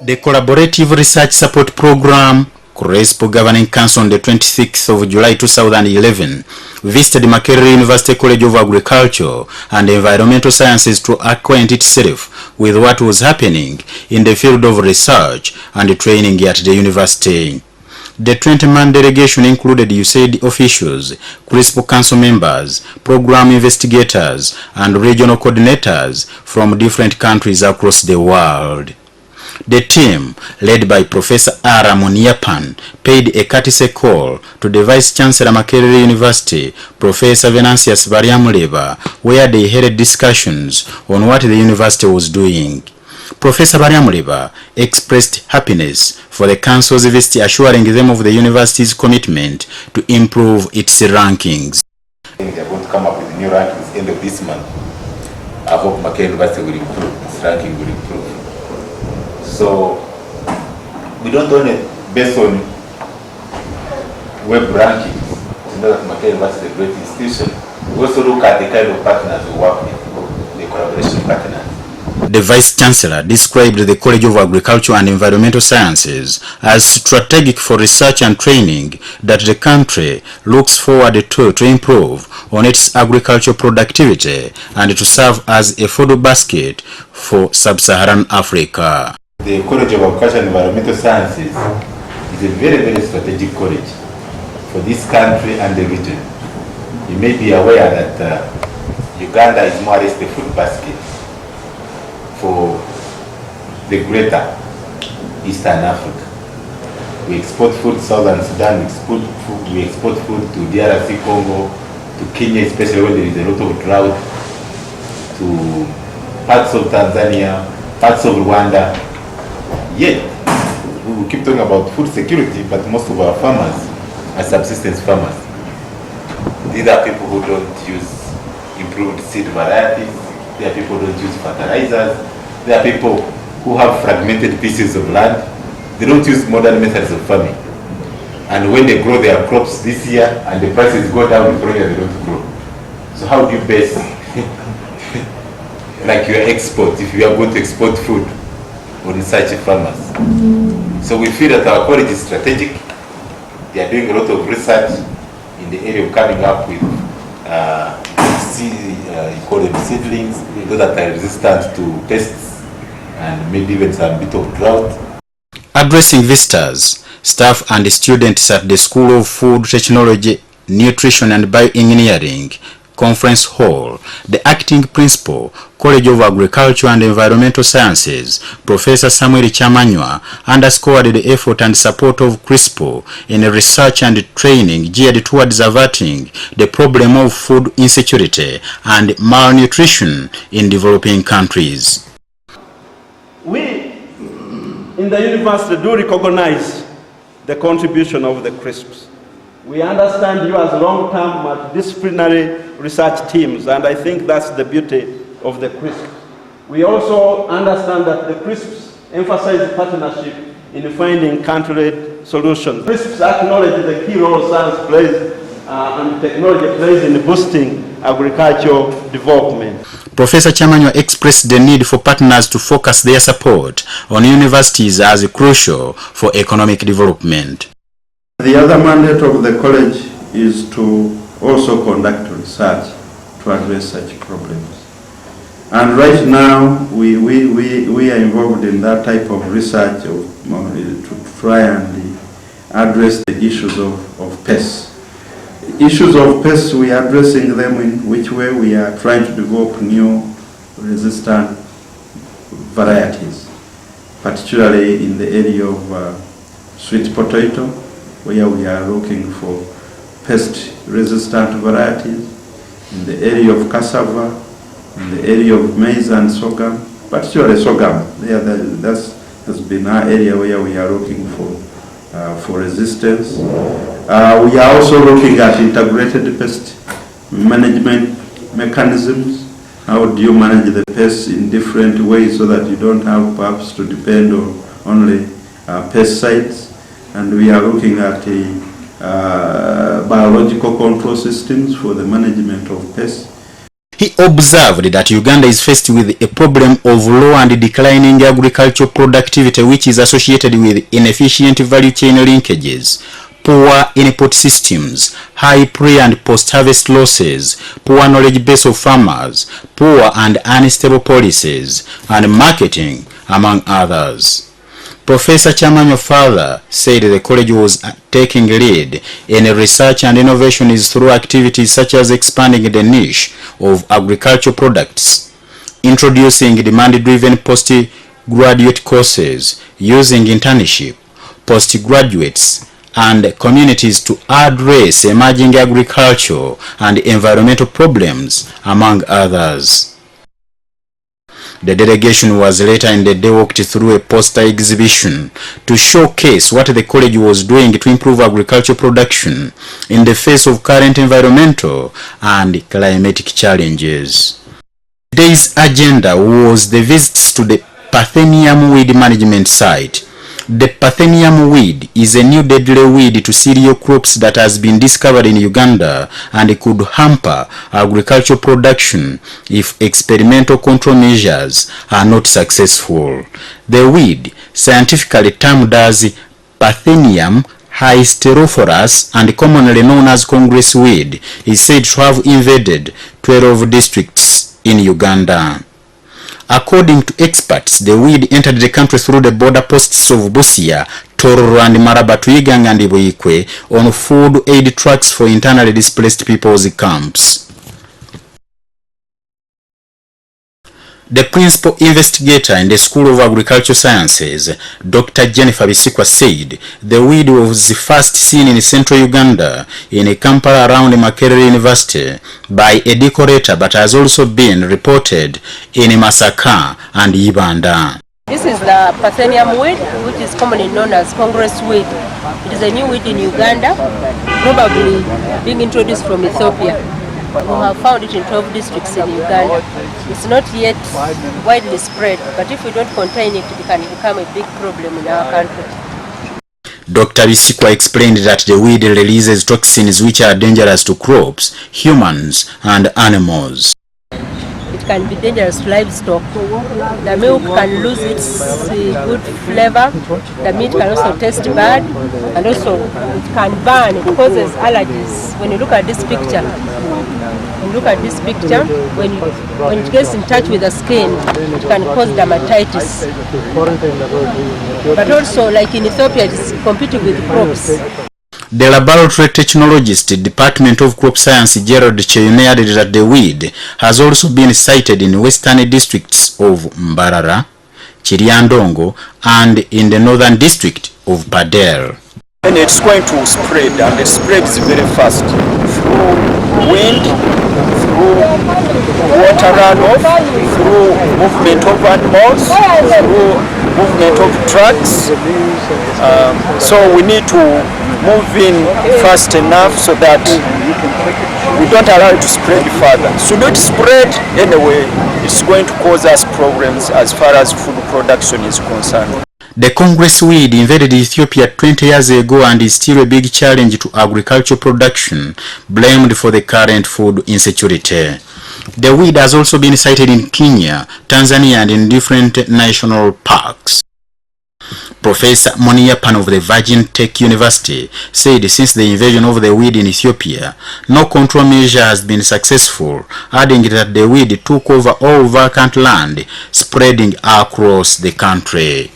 The Collaborative Research Support Program, Crsp Governing Council on the 26th of July 2011 visited Makerere University College of Agriculture and Environmental Sciences to acquaint itself with what was happening in the field of research and training at the university. The 20-man delegation included USAID officials, Crsp Council members, program investigators, and regional coordinators from different countries across the world. The team, led by Professor R. Muniapan, paid a courtesy call to the Vice Chancellor Makerere University, Professor Venantius Bariamuleba, where they held discussions on what the university was doing. Professor Bariamuleba expressed happiness for the council's visit, assuring them of the university's commitment to improve its rankings. They are going to come up with new rankings end of this month. I hope Makerere University will improve, its ranking will improve. So we don't only based on web rankings to know that Makerere University is a great institution. We also look at the kind of partners we work with, the collaboration partners. The Vice Chancellor described the College of Agriculture and Environmental Sciences as strategic for research and training that the country looks forward to improve on its agricultural productivity and to serve as a food basket for sub-Saharan Africa. The College of Agriculture and Environmental Sciences is a very, very strategic college for this country and the region. You may be aware that Uganda is more or less the food basket for the greater Eastern Africa. We export food to Southern Sudan, we export food to DRC Congo, to Kenya, especially when there is a lot of drought, to parts of Tanzania, parts of Rwanda. Yet, we will keep talking about food security, but most of our farmers are subsistence farmers. These are people who don't use improved seed varieties. There are people who don't use fertilizers. There are people who have fragmented pieces of land. They don't use modern methods of farming. And when they grow their crops this year and the prices go down, the following year they don't grow. So how do you base like your export, if you are going to export food on such farmers? So we feel that our college is strategic. They are doing a lot of research in the area of coming up with you call them seedlings, those that are resistant to pests and maybe even some bit of drought. Addressing visitors, staff and students at the School of Food Technology, Nutrition and Bioengineering Conference Hall, the acting principal, College of Agriculture and Environmental Sciences, Professor Samuel Chamanywa, underscored the effort and support of Crsp in research and training geared towards averting the problem of food insecurity and malnutrition in developing countries. We in the university do recognize the contribution of the Crsps. We understand you as long-term multidisciplinary research teams, and I think that's the beauty of the Crsps. We also understand that the Crsps emphasize partnership in finding country-led solutions. Crsps acknowledge the key role science plays and technology plays in boosting agricultural development. Professor Chamanywa expressed the need for partners to focus their support on universities as crucial for economic development. The other mandate of the college is to also conduct research to address such problems. And right now, we are involved in that type of research to try and address the issues of pests. Issues of pests, we are addressing them in which way we are trying to develop new resistant varieties, particularly in the area of sweet potato, where we are looking for pest-resistant varieties, in the area of cassava, in the area of maize and sorghum, particularly sorghum. That has been our area where we are looking for resistance. We are also looking at integrated pest management mechanisms. How do you manage the pests in different ways so that you don't have perhaps to depend on only pesticides? And we are looking at biological control systems for the management of pests. He observed that Uganda is faced with a problem of low and declining agricultural productivity, which is associated with inefficient value chain linkages, poor input systems, high pre- and post-harvest losses, poor knowledge base of farmers, poor and unstable policies, and marketing, among others. Professor Chamanyo further said the college was taking lead in research and innovations through activities such as expanding the niche of agricultural products, introducing demand-driven postgraduate courses, using internship, postgraduates, and communities to address emerging agricultural and environmental problems, among others. The delegation was later in the day walked through a poster exhibition to showcase what the college was doing to improve agricultural production in the face of current environmental and climatic challenges. Today's agenda was the visits to the Parthenium weed management site. The Parthenium weed is a new deadly weed to cereal crops that has been discovered in Uganda and could hamper agricultural production if experimental control measures are not successful. The weed, scientifically termed as Parthenium hysterophorus and commonly known as Congress weed, is said to have invaded 12 districts in Uganda. According to experts, the weed entered the country through the border posts of Busia, Tororo and Maraba to Igang and Ibuikwe on food aid trucks for internally displaced people's camps. The principal investigator in the School of Agricultural Sciences, Dr. Jennifer Bisikwa, said the weed was first seen in central Uganda in Kampala around Makerere University by a decorator, but has also been reported in Masaka and Ibanda. This is the Parthenium weed, which is commonly known as Congress weed. It is a new weed in Uganda, probably being introduced from Ethiopia. We have found it in 12 districts in Uganda. It's not yet widely spread, but if we don't contain it, it can become a big problem in our country. Dr. Bisikwa explained that the weed releases toxins which are dangerous to crops, humans, and animals. It can be dangerous to livestock. The milk can lose its good flavor. The meat can also taste bad, and also it can burn. It causes allergies. When you look at this picture, when it gets in touch with the skin, it can cause dermatitis. But also, like in Ethiopia, it is competing with crops. The laboratory technologist, Department of Crop Science, Gerald Cheyune, added that the weed has also been sighted in western districts of Mbarara, Chiriandongo, and in the northern district of Padel. And it's going to spread, and it spreads very fast through wind, through water runoff, through movement of animals, through movement of trucks. So we need to move in fast enough so that we don't allow it to spread further. Should it spread anyway, it's going to cause us problems as far as food production is concerned. The Congress weed invaded Ethiopia 20 years ago and is still a big challenge to agricultural production, blamed for the current food insecurity. The weed has also been sighted in Kenya, Tanzania, and in different national parks. Professor Moniapan of the Virgin Tech University said since the invasion of the weed in Ethiopia, no control measure has been successful, adding that the weed took over all vacant land, spreading across the country.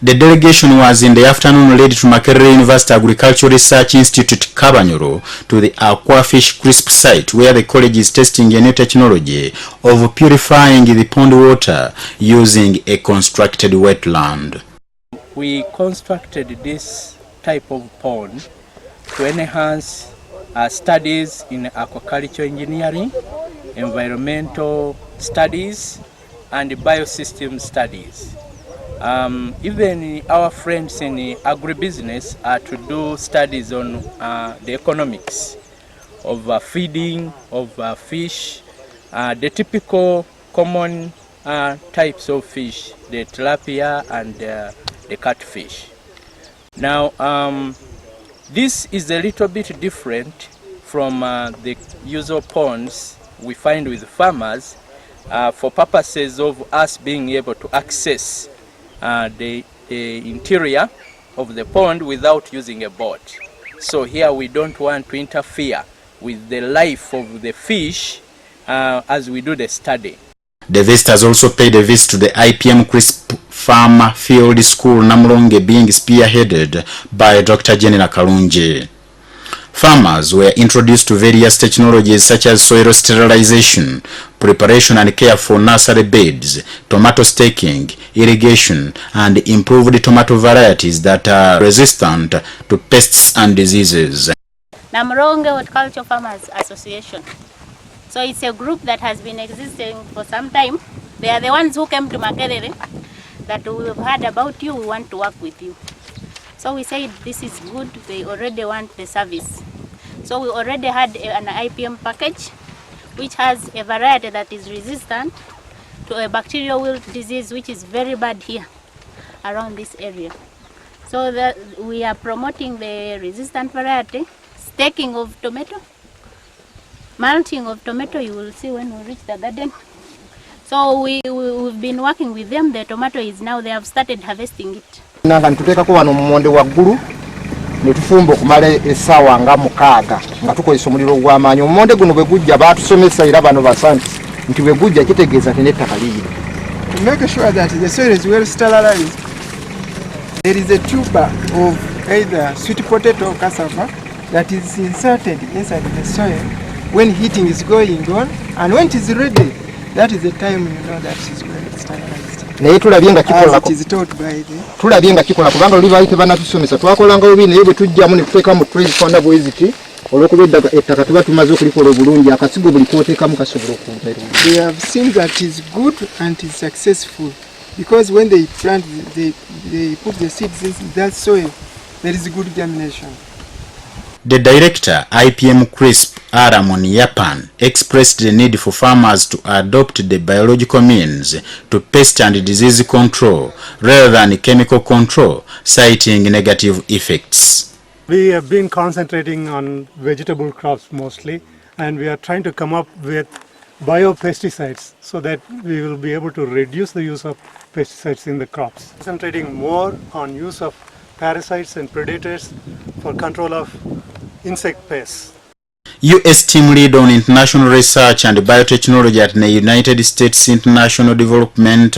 The delegation was in the afternoon led to Makerere University Agricultural Research Institute Kabanyoro to the Aquafish Crsp site, where the college is testing a new technology of purifying the pond water using a constructed wetland. We constructed this type of pond to enhance studies in aquaculture engineering, environmental studies, and biosystem studies. Even our friends in agribusiness are to do studies on the economics of feeding of fish, the typical common types of fish, the tilapia and the catfish. Now, this is a little bit different from the usual ponds we find with farmers for purposes of us being able to access the interior of the pond without using a boat. So here we don't want to interfere with the life of the fish as we do the study. The visitors also paid a visit to the IPM Crsp Farm Field School Namulonge, being spearheaded by Dr. Jenina Kalunji. Farmers were introduced to various technologies such as soil sterilization, preparation and care for nursery beds, tomato staking, irrigation, and improved tomato varieties that are resistant to pests and diseases. Namulonge Horticulture Farmers Association. So it's a group that has been existing for some time. They are the ones who came to Makerere that we've heard about you, we want to work with you. So we said this is good, they already want the service. So we already had an IPM package which has a variety that is resistant to a bacterial wilt disease which is very bad here around this area. So we are promoting the resistant variety, staking of tomato, mulching of tomato, you will see when we reach the garden. So we've been working with them. The tomato is now, they have started harvesting it. Nanga ntuteekako wano mu monde waggulu ne tufumba okumala essaawa nga 6 nga tukozesa omuliro gw'amaanyi. Omumonde guno bwe gujja baatusomesa era bano basanti nti bwe gujja kitegeeza ati n'ettaka liiro. To make sure that the soil is well sterilized, there is a tuber of either sweet potato or cassava that is inserted inside the soil when heating is going on, and when it is ready, that is the time you know that it is well sterilized. Naye tulabye nga kikola As it is taught by the tulabye nga kikola kubanga oli baali tebannatusomesa twakolanga obi naye bwe tujjamu ne tuteeka mu trays fonda bweziti olw'okuba ettaka tuba tumaze okulikola obulungi akasigo buli kooteekamu kasobola okumpeera. They have seen that it is good and it is successful because when they plant, they put the seeds in that soil, there is good germination. The director, IPM Crsp, Aramon Yapan, expressed the need for farmers to adopt the biological means to pest and disease control rather than chemical control, citing negative effects. We have been concentrating on vegetable crops mostly, and we are trying to come up with biopesticides so that we will be able to reduce the use of pesticides in the crops. Concentrating more on use of parasites and predators for control of insect pests. U.S. team lead on international research and biotechnology at the United States International Development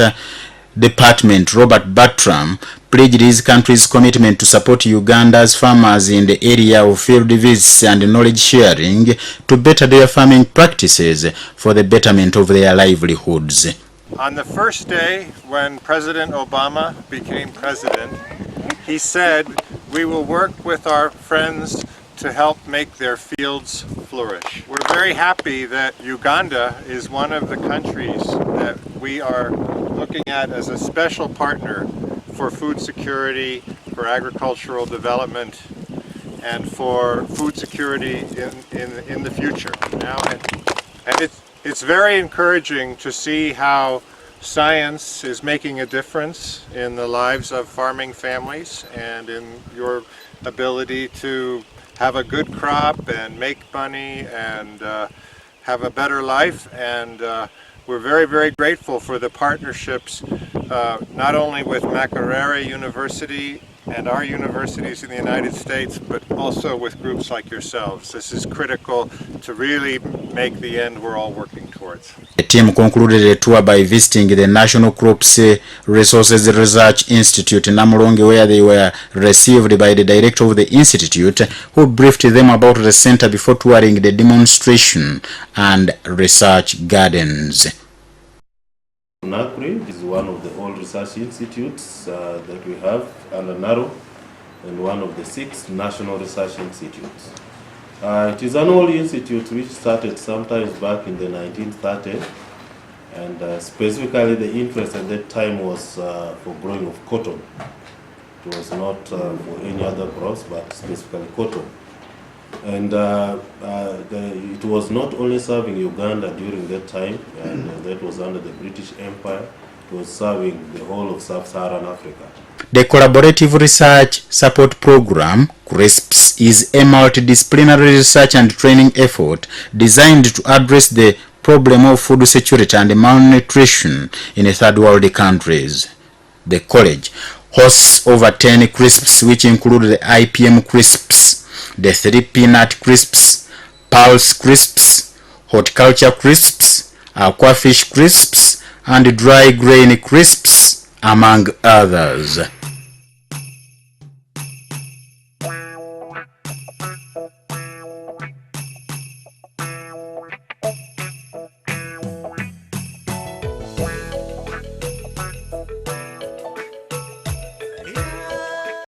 Department, Robert Bartram, pledged his country's commitment to support Uganda's farmers in the area of field visits and knowledge sharing to better their farming practices for the betterment of their livelihoods. On the first day when President Obama became president, he said, "We will work with our friends to help make their fields flourish." We're very happy that Uganda is one of the countries that we are looking at as a special partner for food security, for agricultural development, and for food security in the future. Now, and it's very encouraging to see how science is making a difference in the lives of farming families and in your ability to have a good crop and make money and have a better life. And we're very, very grateful for the partnerships not only with Makerere University and our universities in the United States, but also with groups like yourselves. This is critical to really make the end we're all working towards. The team concluded a tour by visiting the National Crops Resources Research Institute in Namulonge, where they were received by the director of the institute, who briefed them about the center before touring the demonstration and research gardens. NACRI is one of the old research institutes that we have under NARO, and one of the 6 national research institutes. It is an old institute which started sometimes back in the 1930s, and specifically the interest at that time was for growing of cotton. It was not for any other crops, but specifically cotton. And it was not only serving Uganda during that time, and that was under the British Empire. It was serving the whole of sub-Saharan Africa. The Collaborative Research Support Program, Crsp, is a multidisciplinary research and training effort designed to address the problem of food security and malnutrition in third world countries. The college hosts over 10 crisps, which include the IPM crisps, the 3 peanut crisps, pulse crisps, horticulture crisps, aquafish crisps, and dry grain crisps, among others.